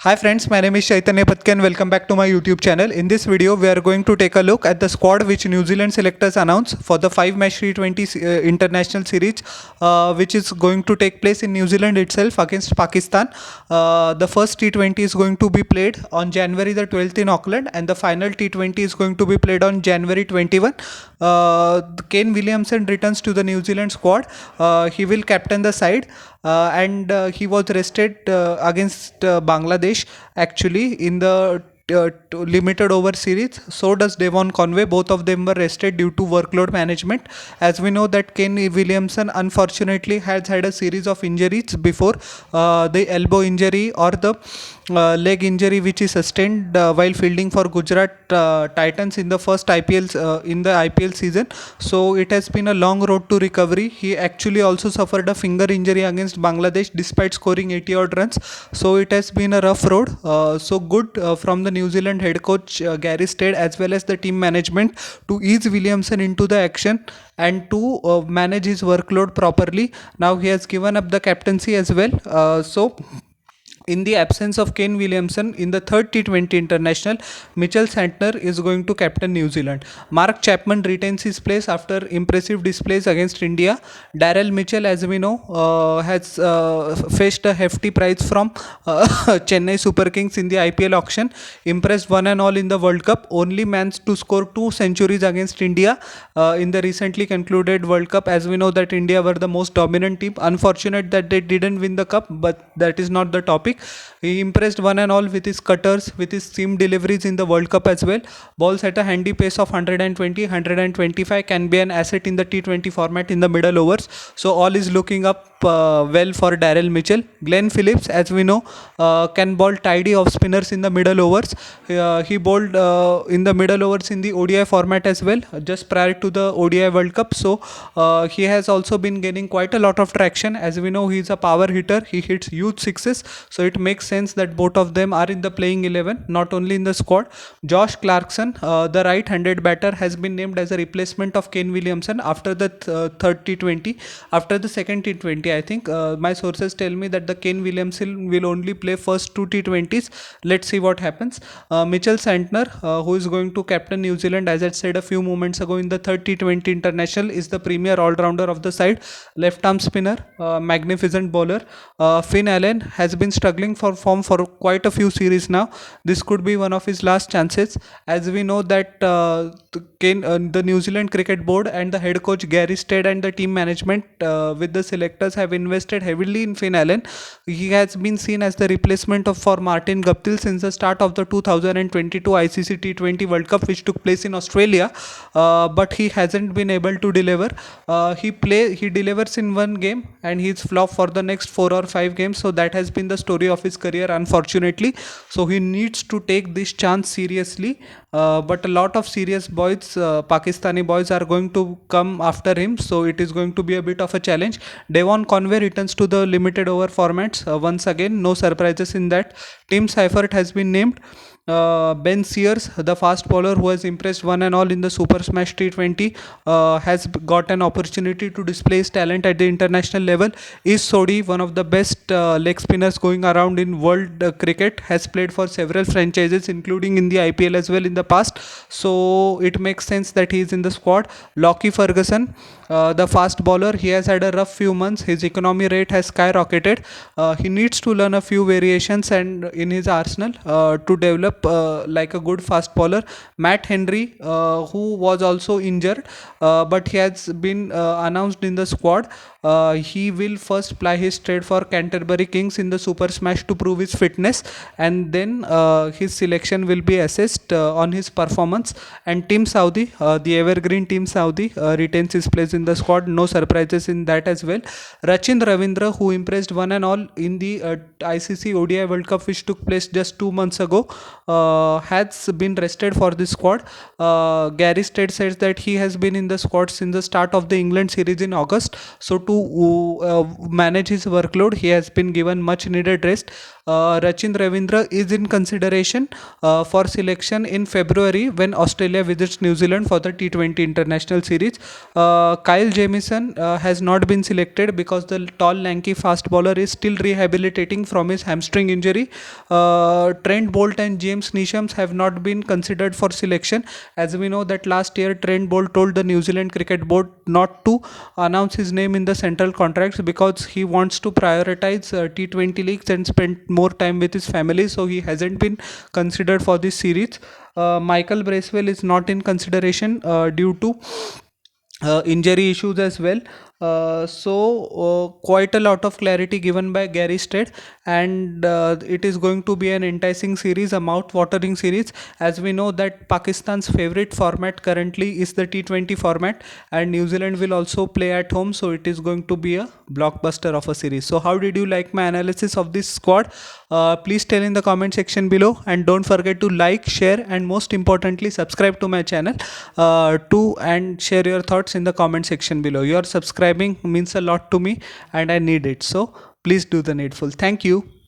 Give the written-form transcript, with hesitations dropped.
Hi friends, my name is Chaitanya Patki and welcome back to my YouTube channel. In this video, we are going to take a look at the squad which New Zealand selectors announced for the 5-match T20 international series, which is going to take place in New Zealand itself against Pakistan. The first T20 is going to be played on January the 12th in Auckland, and the final T20 is going to be played on January 21. Kane Williamson returns to the New Zealand squad. He will captain the side. And he was rested against Bangladesh actually in the limited over series. So does Devon Conway. Both of them were rested due to workload management. As we know that Kane Williamson unfortunately has had a series of injuries before, the elbow injury or the leg injury which he sustained while fielding for Gujarat Titans in the first IPL season. So it has been a long road to recovery. He actually also suffered a finger injury against Bangladesh despite scoring 80 odd runs. So it has been a rough road. So good from the New Zealand head coach Gary Stead as well as the team management to ease Williamson into the action and to manage his workload properly. Now he has given up the captaincy as well. In the absence of Kane Williamson in the third T20 international, Mitchell Santner is going to captain New Zealand. Mark Chapman retains his place after impressive displays against India. Daryl Mitchell, as we know, has faced a hefty prize from Chennai Super Kings in the IPL auction. Impressed one and all in the World Cup. Only man to score 2 centuries against India in the recently concluded World Cup. As we know that India were the most dominant team. Unfortunate that they didn't win the cup, but that is not the topic. He impressed one and all with his cutters, with his seam deliveries in the World Cup as well. Balls at a handy pace of 120, 125 can be an asset in the T20 format in the middle overs. So all is looking up well for Daryl Mitchell. Glenn Phillips, as we know, can bowl tidy off spinners in the middle overs. He bowled in the middle overs in the ODI format as well, just prior to the ODI World Cup. So he has also been gaining quite a lot of traction. As we know, he is a power hitter. He hits huge sixes. So it makes sense that both of them are in the playing 11, not only in the squad. Josh Clarkson, the right-handed batter, has been named as a replacement of Kane Williamson after the third T20. After the second T20, I think my sources tell me that the Kane Williamson will only play first 2 T20s. Let's see what happens. Mitchell Santner, who is going to captain New Zealand, as I said a few moments ago, in the third T20 international, is the premier all-rounder of the side. Left-arm spinner, magnificent bowler. Finn Allen has been struggling for form for quite a few series now. This could be one of his last chances, as we know that the New Zealand Cricket Board and the head coach Gary Stead and the team management with the selectors have invested heavily in Finn Allen. He has been seen as the replacement for Martin Guptill since the start of the 2022 ICC T20 World Cup, which took place in Australia, but he hasn't been able to deliver. He delivers in one game and he's flop for the next 4 or 5 games. So that has been the story of his career, unfortunately. So he needs to take this chance seriously. But a lot of serious boys, Pakistani boys, are going to come after him. So it is going to be a bit of a challenge. Devon Conway returns to the limited over formats once again. No surprises in that. Tim Seifert has been named. Ben Sears, the fast bowler who has impressed one and all in the Super Smash T20, has got an opportunity to display his talent at the international level. Is Sodhi, one of the best leg spinners going around in world cricket, has played for several franchises including in the IPL as well in the past. So it makes sense that he is in the squad. Lockie Ferguson, the fast bowler, he has had a rough few months. His economy rate has skyrocketed. He needs to learn a few variations and in his arsenal to develop like a good fast bowler. Matt Henry, who was also injured, but he has been announced in the squad. He will first ply his trade for Canterbury Kings in the Super Smash to prove his fitness, and then his selection will be assessed on his performance. And Team Saudi, the evergreen Team Saudi, retains his place in the squad. No surprises in that as well. RACHIN Ravindra, who impressed one and all in the ICC ODI World Cup, which took place just 2 months ago, has been rested for this squad. Gary Stead says that he has been in the squad since the start of the England series in August. So to manage his workload, he has been given much needed rest. RACHIN Ravindra is in consideration for selection in February when Australia visits New Zealand for the T20 international series. Kyle Jamieson has not been selected because the tall, lanky fast bowler is still rehabilitating from his hamstring injury. Trent Bolt and James Neesham have not been considered for selection, as we know that last year Trent Bolt told the New Zealand Cricket Board not to announce his name in the central contracts because he wants to prioritize T20 leagues and spend more time with his family, so he hasn't been considered for this series. Michael Bracewell is not in consideration due to injury issues as well. Quite a lot of clarity given by Gary Stead, and it is going to be an enticing series, a mouth-watering series, as we know that Pakistan's favorite format currently is the T20 format, and New Zealand will also play at home, so it is going to be a blockbuster of a series. So how did you like my analysis of this squad? Please tell in the comment section below, and don't forget to like, share, and most importantly subscribe to my channel and share your thoughts in the comment section below. Your subscribing means a lot to me and I need it, so please do the needful. Thank you.